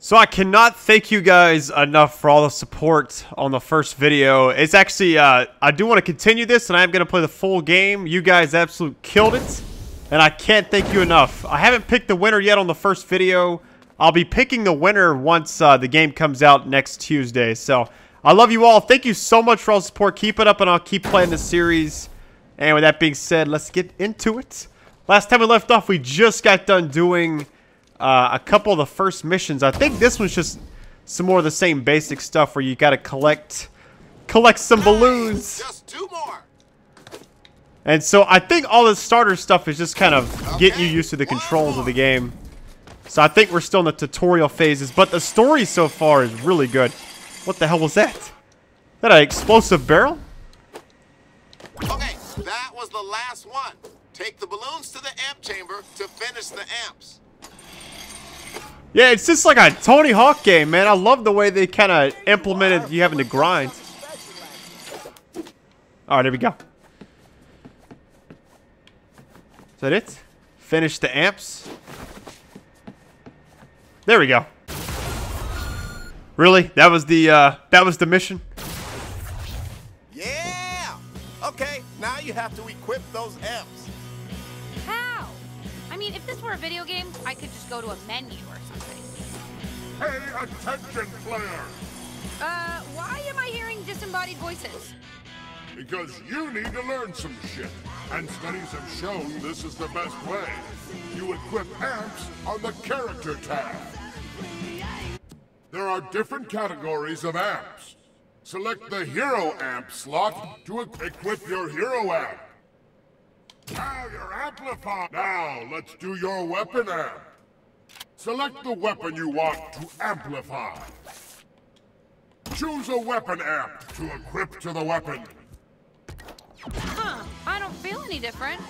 So I cannot thank you guys enough for all the support on the first video. It's actually, I do want to continue this, and I am going to play the full game. You guys absolutely killed it, and I can't thank you enough. I haven't picked the winner yet on the first video. I'll be picking the winner once the game comes out next Tuesday. So I love you all. Thank you so much for all the support. Keep it up, and I'll keep playing this series. And with that being said, let's get into it. Last time we left off, we just got done doing a couple of the first missions. I think this one's just some more of the same basic stuff where you gotta collect some balloons. Just 2 more. And so I think all the starter stuff is just kind of getting you used to the controls of the game. So I think we're still in the tutorial phases, but the story so far is really good. What the hell was that? Is that an explosive barrel? Okay, that was the last one. Take the balloons to the amp chamber to finish the amps. Yeah, it's just like a Tony Hawk game, man. I love the way they kind of implemented you having to grind. Alright, there we go. Is that it? Finish the amps. There we go. Really? That was the mission? Yeah! Okay, now you have to equip those amps. How? I mean, if this were a video game, I could just go to a menu or something. Pay attention, player! Why am I hearing disembodied voices? Because you need to learn some shit. And studies have shown this is the best way. You equip amps on the character tab. There are different categories of amps. Select the hero amp slot to equip your hero amp. Now you're amplified. Now let's do your weapon amp. Select the weapon you want to amplify. Choose a weapon amp to equip to the weapon. Huh, I don't feel any different.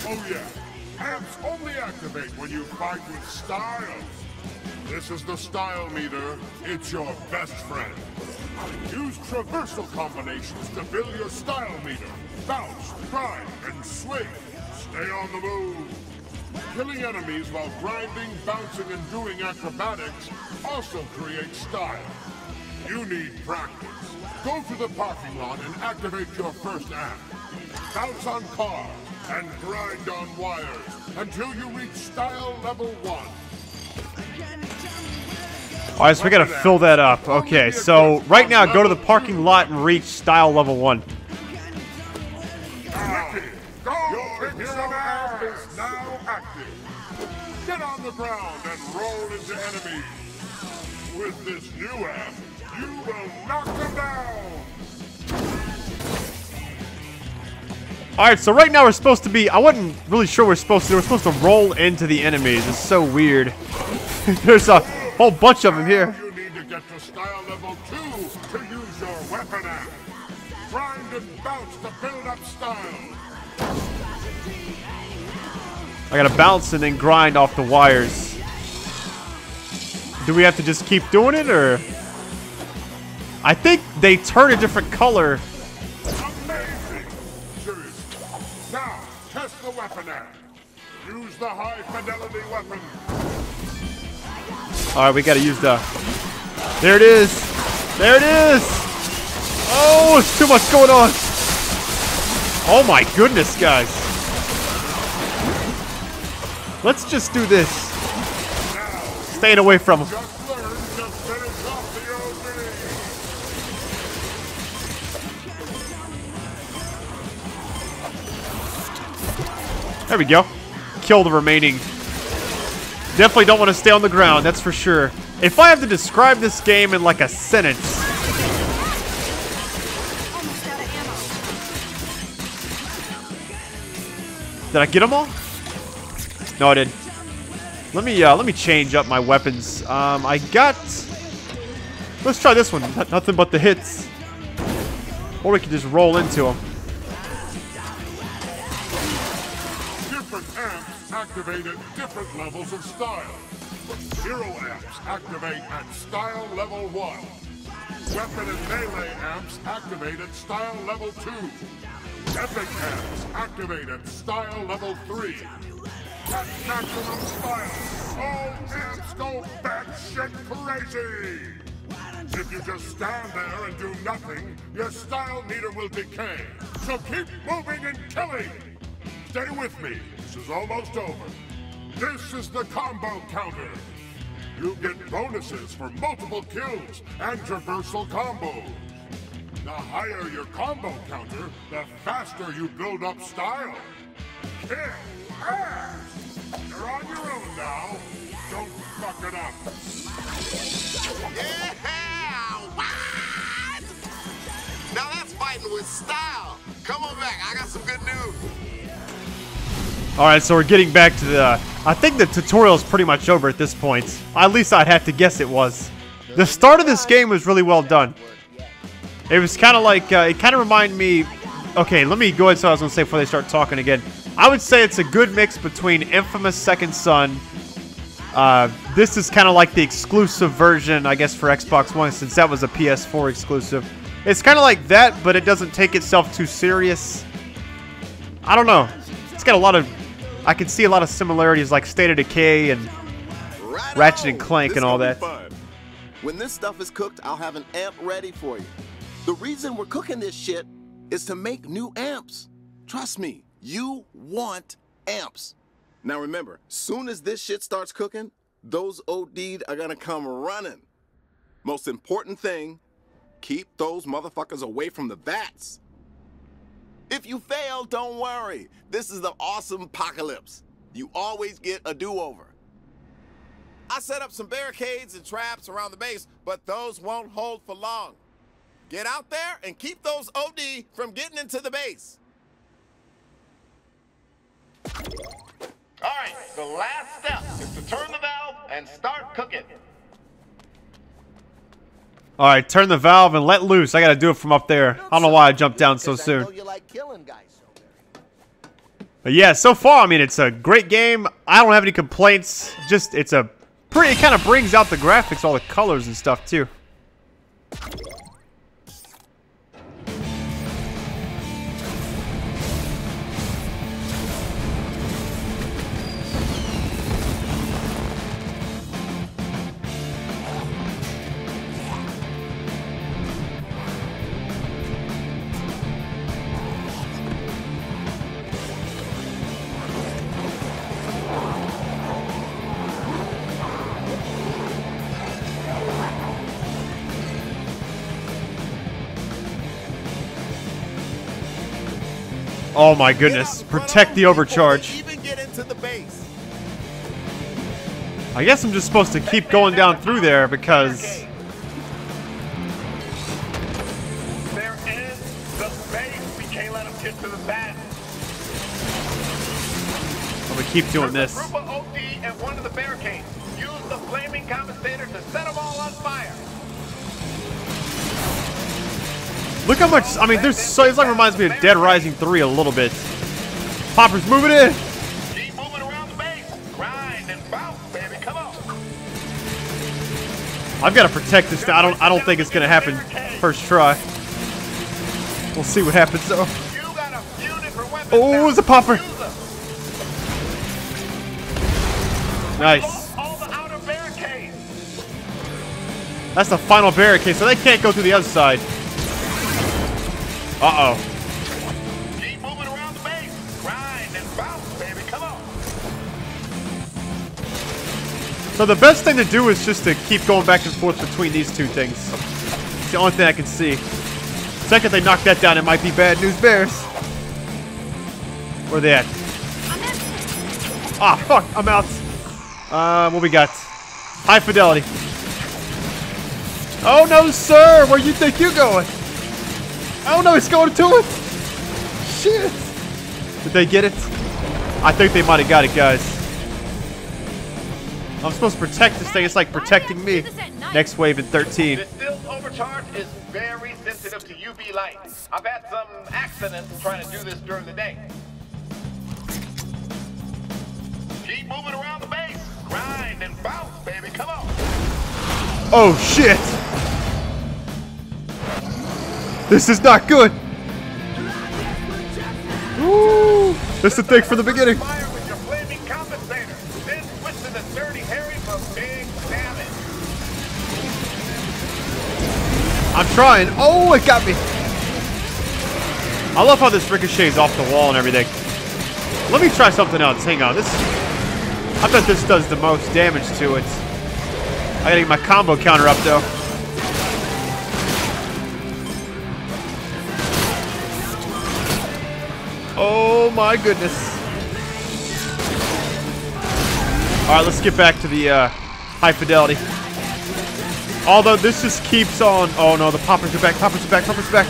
Oh yeah, amps only activate when you fight with styles. This is the style meter. It's your best friend. Use traversal combinations to build your style meter. Bounce, grind, and swing. Stay on the move. Killing enemies while grinding, bouncing, and doing acrobatics also creates style. You need practice. Go to the parking lot and activate your first amp. Bounce on cars and grind on wires until you reach style level 1. Alright, so we gotta fill that up. Okay, so right now go to the parking lot and reach style level 1. Your hero amp is now active. Get on the ground and roll into enemies. With this new amp, you will knock them down. Alright, so right now we're supposed to be... I wasn't really sure what we're supposed to do. We're supposed to roll into the enemies. It's so weird. There's a whole bunch of them here. You need to get to style level 2 to use your weapon amp. Grind and bounce to build up style. I gotta bounce and then grind off the wires. Do we have to just keep doing it, or...? I think they turn a different color. Amazing! Seriously. Now, test the weapon amp. Use the high fidelity weapon. Alright, we gotta use the... There it is! There it is! Oh, there's too much going on! Oh my goodness, guys! Let's just do this. Staying away from him. Just learn to finish off the OD'd. There we go. Kill the remaining. Definitely don't want to stay on the ground, that's for sure. If I have to describe this game in like a sentence... Almost out of ammo. Did I get them all? No, I didn't. Let me change up my weapons. I got... Let's try this one. Nothing but the hits. Or we can just roll into them. Different amps activate at different levels of style. Hero amps activate at style level 1. Weapon and melee amps activate at style level 2. Epic amps activate at style level 3. At maximum style, all amps go batshit crazy! If you just stand there and do nothing, your style meter will decay. So keep moving and killing! Stay with me, this is almost over. This is the combo counter. You get bonuses for multiple kills and traversal combos. The higher your combo counter, the faster you build up style. Kick ass! You're on your own now. Don't fuck it up. Yeah! What? Now that's fighting with style. Come on back, I got some good news. Alright, so we're getting back to the... I think the tutorial is pretty much over at this point. At least I'd have to guess it was. The start of this game was really well done. It was kind of like... it kind of reminded me... Okay, let me go ahead and say what I was going to say before they start talking again. I would say it's a good mix between Infamous Second Son. This is kind of like the exclusive version, I guess, for Xbox One, since that was a PS4 exclusive. It's kind of like that, but it doesn't take itself too serious. I don't know. It's got a lot of... I can see a lot of similarities like State of Decay and Ratchet and Clank and all that. Fun. When this stuff is cooked, I'll have an amp ready for you. The reason we're cooking this shit is to make new amps. Trust me, you want amps. Now remember, soon as this shit starts cooking, those OD'd are gonna come running. Most important thing, keep those motherfuckers away from the vats. If you fail, don't worry. This is the awesome apocalypse. You always get a do-over. I set up some barricades and traps around the base, but those won't hold for long. Get out there and keep those OD from getting into the base. All right, the last step is to turn the valve and start cooking. Alright, turn the valve and let loose. I gotta do it from up there. I don't know why I jumped down so soon. But yeah, so far, I mean, it's a great game. I don't have any complaints. Just, it's a pretty... It kind of brings out the graphics, all the colors and stuff, too. Oh my goodness. Protect the overcharge. Even get into the base. I guess I'm just supposed to keep going down through there because... There is the base. We can't let them get to the bat. I'm gonna keep doing this. There's a group of OD at one of the barricades. Use the flaming compensator to set them all on fire. Look how much, I mean, there's so, it like reminds me of Dead Rising 3 a little bit. Popper's moving in. Keep moving around the base. Grind and bounce, baby. Come on. I've got to protect this. I don't think it's gonna happen first try. We'll see what happens though. You got a few different weapons. Oh, it's a popper. Nice. All the outer barricades. That's the final barricade, so they can't go through the other side. Uh-oh. Keep moving around the base. Grind and bounce, baby. Come on. So the best thing to do is just to keep going back and forth between these two things. It's the only thing I can see. The second they knock that down, it might be bad news bears. Where are they at? Ah, fuck. I'm out. What we got? High fidelity. Oh, no, sir. Where you think you're going? Oh no, it's going to it! Shit! Did they get it? I think they might have got it, guys. I'm supposed to protect this thing. It's like protecting me. Next wave in 13. The distilled overcharge is very sensitive to UV light. I've had some accidents trying to do this during the day. Keep moving around the base. Grind and bounce, baby. Come on. Oh shit! This is not good. Ooh, this is the thing from the beginning. Fire with your flaming compensator. Then switch to the Dirty Harry for big damage. I'm trying. Oh, it got me. I love how this ricochets off the wall and everything. Let me try something else. Hang on. I bet this does the most damage to it. I gotta get my combo counter up, though. Oh, my goodness. Alright, let's get back to the high fidelity. Although this just keeps on. Oh no, the poppers are back, poppers are back, poppers are back.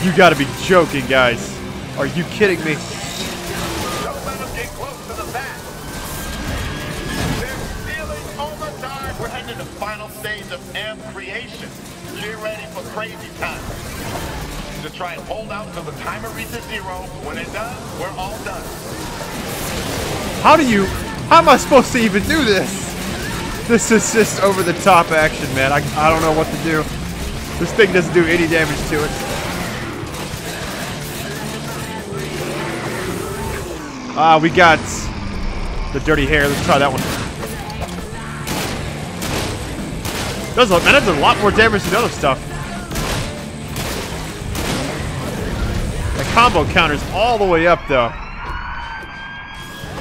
You gotta be joking, guys. Are you kidding me? Don't let them get close to the back. They're stealing Overdrive. We're heading to the final stage of amp creation. Get ready for crazy time. To try and hold out until the timer reaches 0. When it does, we're all done. How am I supposed to even do this? This is just over the top action, man. I don't know what to do. This thing doesn't do any damage to it. We got the dirty hair. Let's try that one. That does a lot more damage than other stuff. The combo counter's all the way up, though.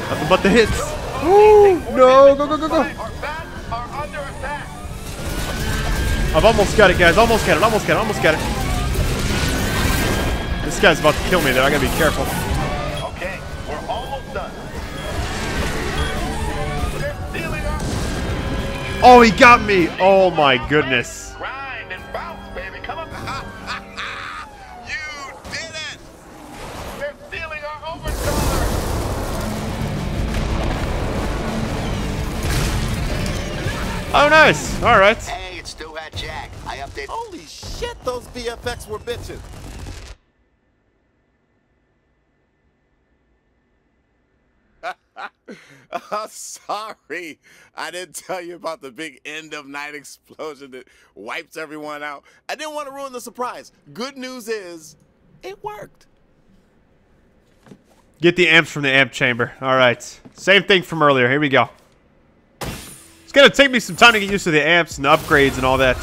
Nothing but the hits. Ooh, no, go, go, go, go. I've almost got it, guys. Almost got it, almost got it, almost got it. This guy's about to kill me there. I gotta be careful. Okay, we're almost done. Oh, he got me. Oh, my goodness. Grind and bounce, baby. Come on. You did it! They're stealing our Overdrive. Oh, nice. All right. Hey, it's still that Jack. I updated. Holy shit, those VFX were bitches. Sorry, I didn't tell you about the big end of night explosion that wipes everyone out. I didn't want to ruin the surprise. Good news is, it worked. Get the amps from the amp chamber. All right. Same thing from earlier. Here we go. It's going to take me some time to get used to the amps and the upgrades and all that.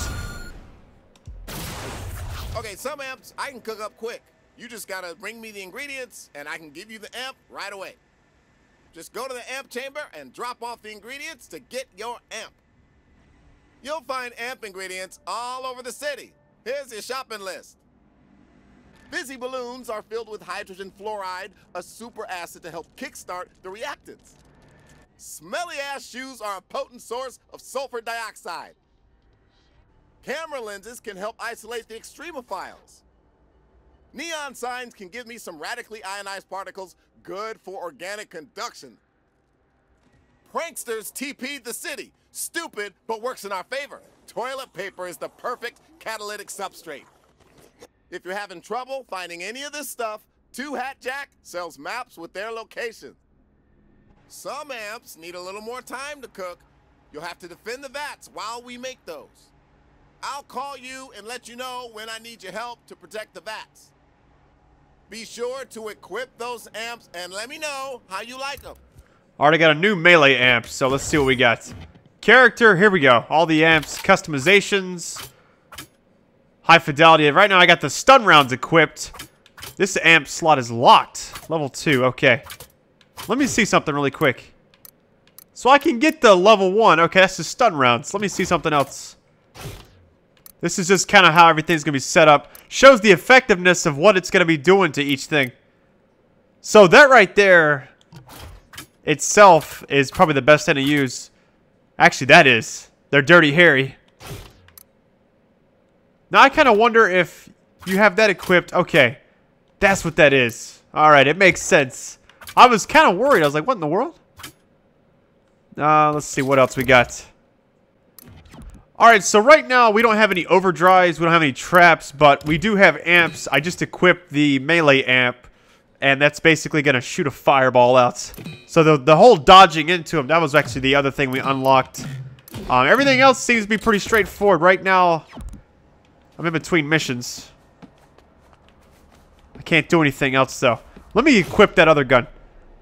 Okay, some amps I can cook up quick. You just gotta bring me the ingredients and I can give you the amp right away. Just go to the amp chamber and drop off the ingredients to get your amp. You'll find amp ingredients all over the city. Here's your shopping list. Fizzy balloons are filled with hydrogen fluoride, a super acid to help kickstart the reactants. Smelly ass shoes are a potent source of sulfur dioxide. Camera lenses can help isolate the extremophiles. Neon signs can give me some radically ionized particles, good for organic conduction. Pranksters TP'd the city. Stupid, but works in our favor. Toilet paper is the perfect catalytic substrate. If you're having trouble finding any of this stuff, Two Hat Jack sells maps with their location. Some amps need a little more time to cook. You'll have to defend the vats while we make those. I'll call you and let you know when I need your help to protect the vats. Be sure to equip those amps and let me know how you like them. Already got a new melee amp, so let's see what we got. Character, here we go. All the amps, customizations, high fidelity. Right now I got the stun rounds equipped. This amp slot is locked. Level 2, okay. Let me see something really quick. So I can get the level 1. Okay, that's the stun rounds. Let me see something else. This is just kind of how everything's going to be set up. Shows the effectiveness of what it's going to be doing to each thing. So that right there itself is probably the best thing to use. Actually, that is. They're Dirty Harry. Now, I kind of wonder if you have that equipped. Okay, that's what that is. All right, it makes sense. I was kind of worried. I was like, what in the world? Let's see what else we got. Alright, so right now we don't have any overdrives, we don't have any traps, but we do have amps. I just equipped the melee amp, and that's basically going to shoot a fireball out. So the whole dodging into him, that was actually the other thing we unlocked. Everything else seems to be pretty straightforward. Right now, I'm in between missions. I can't do anything else, though. Let me equip that other gun.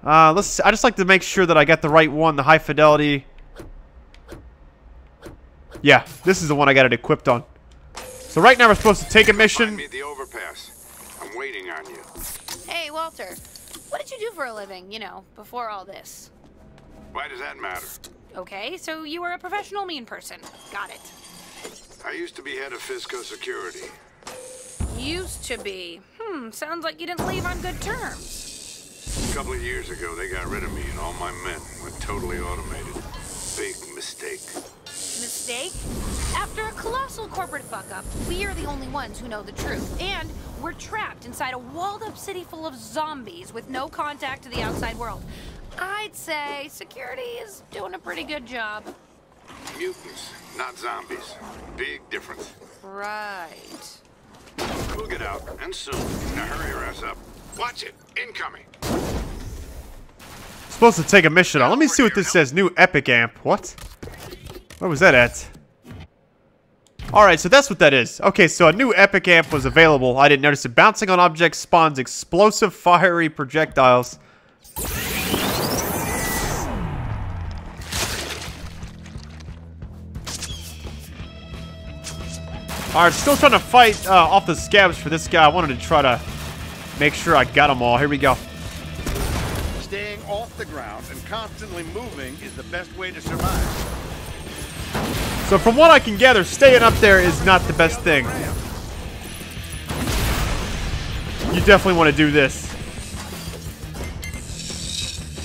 Let's. I just like to make sure that I got the right one, the high fidelity. Yeah, this is the one I got it equipped on. So right now we're supposed to take a mission. Find me at the overpass. I'm waiting on you. Hey, Walter. What did you do for a living, you know, before all this? Why does that matter? Okay, so you were a professional mean person. Got it. I used to be head of FizzCo security. Used to be. Sounds like you didn't leave on good terms. A couple of years ago, they got rid of me and all my men went totally automated. Big mistake. Mistake? After a colossal corporate fuck-up, we are the only ones who know the truth. And we're trapped inside a walled-up city full of zombies with no contact to the outside world. I'd say security is doing a pretty good job. Mutants, not zombies. Big difference. Right. We'll get out, and soon. Now hurry your ass up. Watch it. Incoming. Supposed to take a mission on. Let me see what this says. New epic amp. What? Where was that at? Alright, so that's what that is. Okay, so a new epic amp was available. I didn't notice it. Bouncing on objects spawns explosive fiery projectiles. Alright, still trying to fight off the scabs for this guy. I wanted to try to make sure I got them all. Here we go. Staying off the ground and constantly moving is the best way to survive. So from what I can gather, staying up there is not the best thing. You definitely want to do this.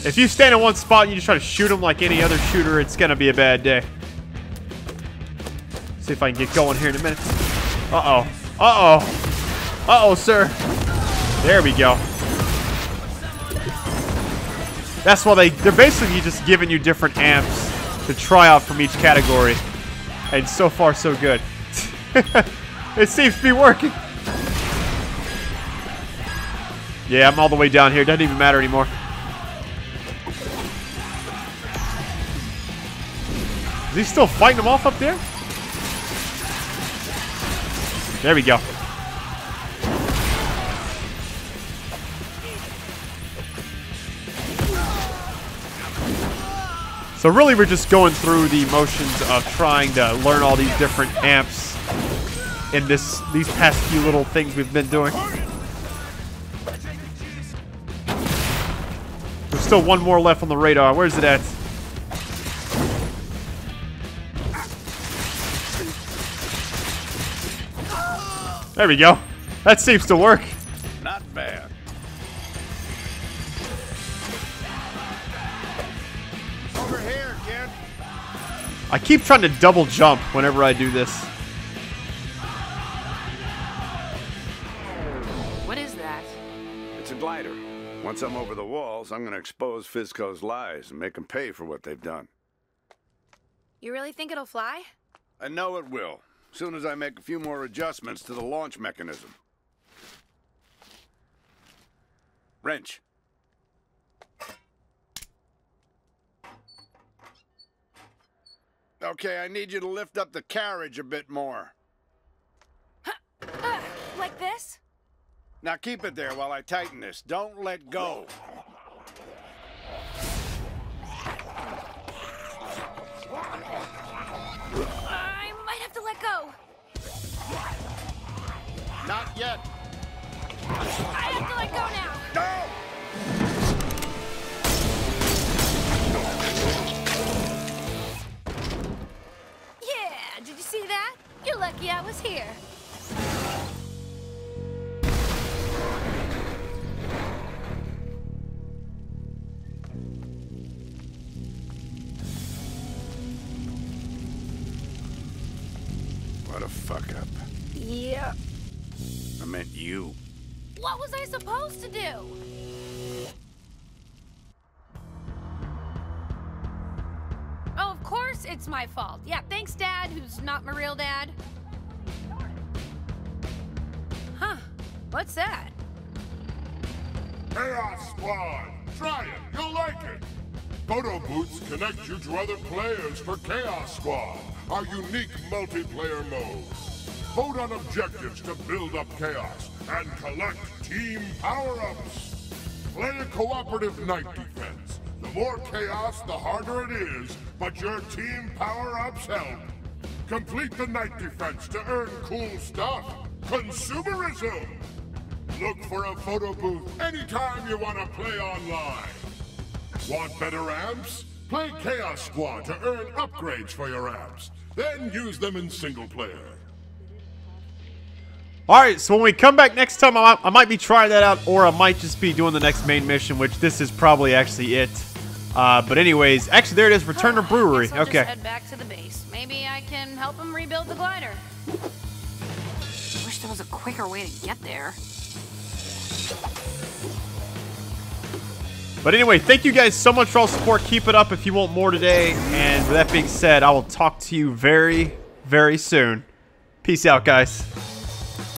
If you stand in one spot and you just try to shoot them like any other shooter, it's going to be a bad day. See if I can get going here in a minute. Uh-oh. Uh-oh. Uh-oh, sir. There we go. That's why they're basically just giving you different amps to try out from each category. And so far, so good. It seems to be working. Yeah, I'm all the way down here. Doesn't even matter anymore. Is he still fighting them off up there? There we go. So really we're just going through the motions of trying to learn all these different amps in these past few little things we've been doing. There's still one more left on the radar. Where's it at? There we go. That seems to work. Not bad. Over here, kid. I keep trying to double jump whenever I do this. What is that? It's a glider. Once I'm over the walls, I'm going to expose FizzCo's lies and make them pay for what they've done. You really think it'll fly? I know it will. Soon as I make a few more adjustments to the launch mechanism. Wrench. Okay, I need you to lift up the carriage a bit more. Like this? Now keep it there while I tighten this. Don't let go. I might have to let go. Not yet. I have to let go now. Yeah, did you see that? You're lucky I was here. What a fuck up. Yeah. I meant you. What was I supposed to do? Oh, of course it's my fault. Yeah, thanks, Dad, who's not my real dad. Huh. What's that? Chaos Squad! Try it, you'll like it! Photo booths connect you to other players for Chaos Squad, our unique multiplayer mode. Vote on objectives to build up chaos and collect team power-ups. Play a cooperative night defense. The more chaos, the harder it is, but your team power-ups help. Complete the night defense to earn cool stuff. Consumerism! Look for a photo booth anytime you want to play online. Want better amps? Play Chaos Squad to earn upgrades for your amps. Then use them in single player. Alright, so when we come back next time, I might be trying that out, or I might just be doing the next main mission, which this is probably actually it. But anyways, actually there it is, Return to Brewery. Guess I'll Okay. just head back to the base. Maybe I can help him rebuild the glider. Wish there was a quicker way to get there. But anyway, thank you guys so much for all the support. Keep it up if you want more today. And with that being said, I will talk to you very, very soon. Peace out, guys.